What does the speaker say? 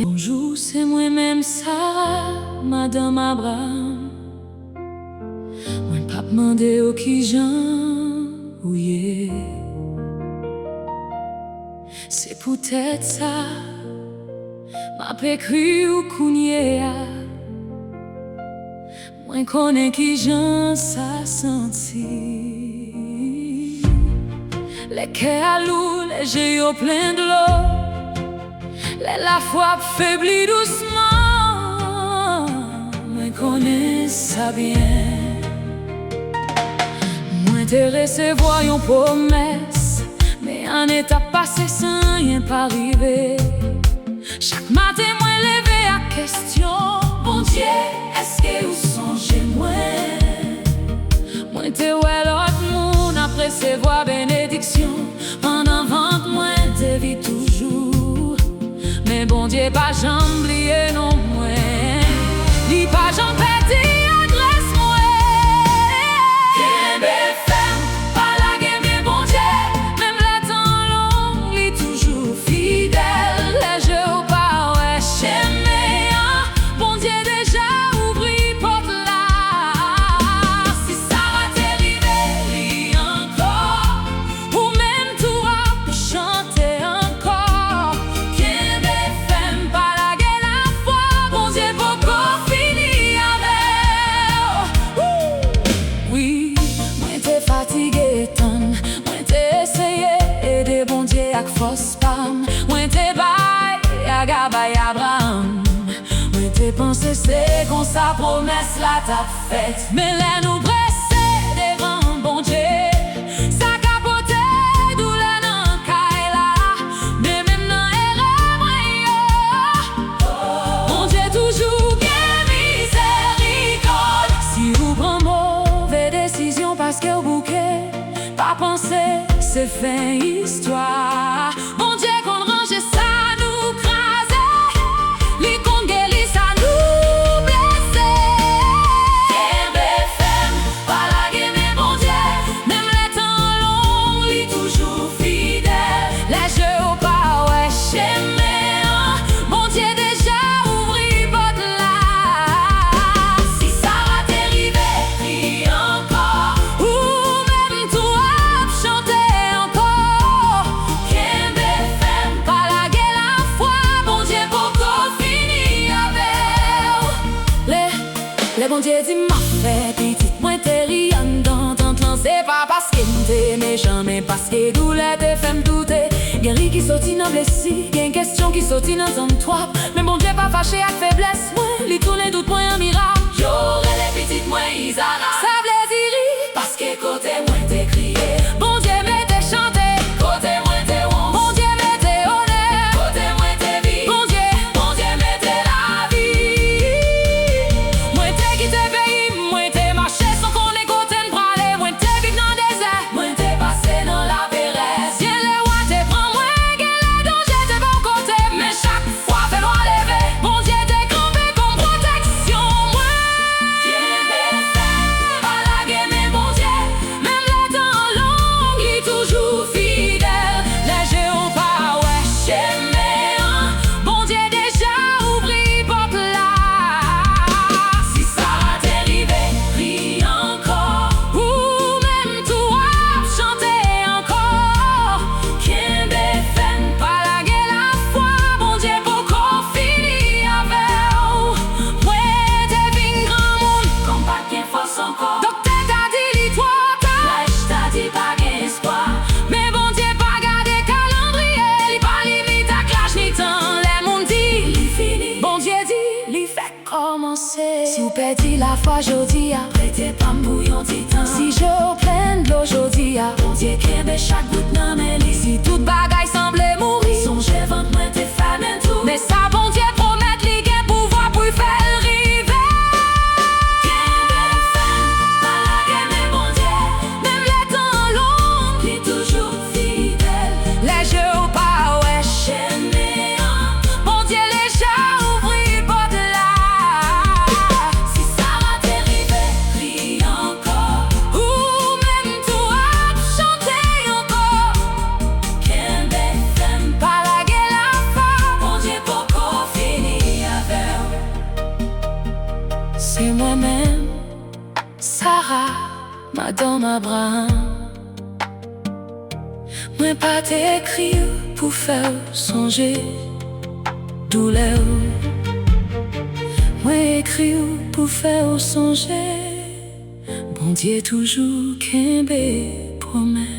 Bonjour, c'est moi-même Sarah, Madame Abraham. Moi pas demandé au qui j'en ouye. C'est peut-être ça, m'a écrit ou kounye. Moi connais qui j'en ça senti. Les cœurs lourds, les yeux pleins de l'eau. La foi faiblit doucement. Moi connais ça bien. Moi te recevoir une promesse, mais un état passé sans rien pas arriver. Chaque matin moi levé à question. Bon Dieu, est-ce que vous songez moi? Moi te ouais l'autre monde après se voir bénédiction. Pendant 20 mois te vis toujours. Mais bon Dieu pas j'en oublié non moins. Dis pas j'en perdu adresse moi. Kembe femme, pas la game mais bon Dieu. Même le temps long, il est toujours fidèle. Les jeux au pas ouais chemin. Bon Dieu déjà ouvri porte là. Si ça va t'arriver, lis encore. Ou même tout rap chanter encore. Force pam, moi te bail, Agabay Abraham. Moi te pensé c'est qu'on sa promesse la t'a faite. Mais là nous presser devant bon Dieu. Ça capote douleur nan kaila. Mais même nan erreur moi. Bon Dieu toujours bien miséricorde. Si vous prenez mauvaise décision parce que vous bouquet, pas penser c'est fin histoire. Bon Dieu qu'on range ça nous crase. Li qu'on guérit ça nous blesse. Kembe femme, pas la game mais bon Dieu. Même les temps longs, li toujours fidèle. Les jeux au pas ouais chemin. Bon Dieu déjà ouvri porte là. Si ça va t'arriver, ris encore. Ou même toi chanter. Le bon Dieu dit m'a fait petite, moi t'es rien d'entente là. C'est pas parce que t'es méchant, mais parce que douleur te fait douter. Guéri qui sorti dans blessé, y'a une question qui sorti dans ton toit. Mais bon Dieu pas fâché avec faiblesse, moi li tourne doute moi un miracle. Y'aurait les petites moi Isara. Ça v'lait dire parce que côté moi t'es crié. Bon Dieu mais t'es chanté, côté moi t'es honte. Bon Dieu mais t'es honnête, côté moi t'es vie. Bon Dieu mais t'es la vie. Moi t'es qui te pays, moi t'es marché sans qu'on ait côté de bralé. Moi t'es vivre dans le désert, moi t'es passé dans la péresse. Viens les rois t'es prends moi, gueule les dangers t'es bon côté. Mais chaque fois fais loin lever, bon Dieu t'es campé comme protection. Moi pas la game mais bon Dieu. Même le temps long, il est toujours fidèle. Les jeux au pas ouais chemin. Bon Dieu déjà ouvri porte là. Si ça va t'arriver, ris encore. Ou même toi chanter encore. Kembe femme, pas la gueule la foi. Bon Dieu pour qu'on finisse avec. Moi t'es vin grand monde, comme pas qu'un force encore. Docteur t'a dit li toi tard. L'âge t'a dit pas qu'un espoir. Mais bon Dieu pas garder calendrier. Li pas limite à clash ni temps. Les monde dit li fini. Bon Dieu dit li fait commencer. Si vous perdez la foi jodi a, prêtez pas m'bouillon titan. Si je plein de l'eau jodi a, bon Dieu kembe chaque goutte nan men li. Si toute bagaille semble mourir, songez vent moi t'es femme en tout. Mais ça bon Dieu promet li gen pouvoir pour faire river. Kembe femme, pas la game mais bon Dieu. Même les temps longs, li toujours fidèle. Les jeux au pas ouais chemin. Bon Dieu déjà ouvri porte là. Si ça va t'arriver, ris encore. C'est moi-même, Sarah, Madame Abraham. Moi pas t'écrit pour faire songer douleur. Moi écrit pour faire songer. Bon Dieu toujours qu'un promesse.